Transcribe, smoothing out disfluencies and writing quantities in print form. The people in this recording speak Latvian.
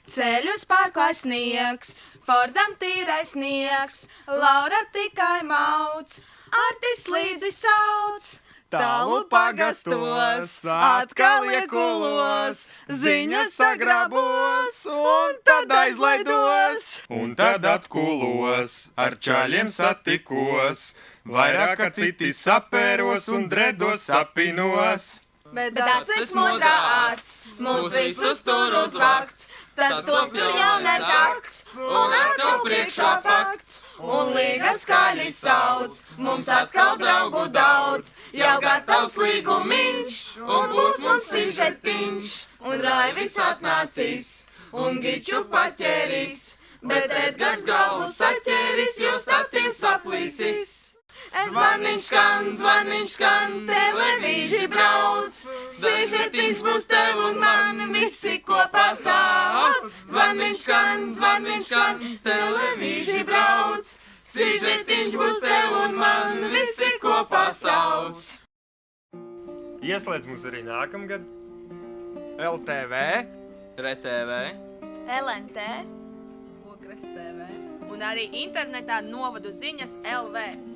Ceļus pārklāj sniegs, Fordam tīrais sniegs, Laura tikai mauc, Artis līdzi sauc. Tālu pagastos, atkal iekulos, ziņas sagrabos, un tad aizlaidos. Un tad atkulos, ar čaļiem satikos, vairāk kā citi sapēros un dredos sapinos. Bet acis modrā acs, mūs visus tur uzvakts, tad top tur jaunais akts, un atkal priekšā fakts, un līga skaļi sauc, mums atkal draugu daudz, jau gatavs līgumiņš, un būs mums sižetiņš, un Raivis atnācis, un Giču paķēris, bet Edgars galvu saķēris, jo statīvs saplīsis. Zvaniņš skan, televīži brauc, sižetiņš būs tev un man, visi kopā sauc. Zvaniņš skan, televīži brauc, sižetiņš būs tev un man, visi kopā sauc. Ieslēdz mūs arī nākamgad. LTV, RTV, LNT, Ogres TV un arī internetā novadu ziņas LV.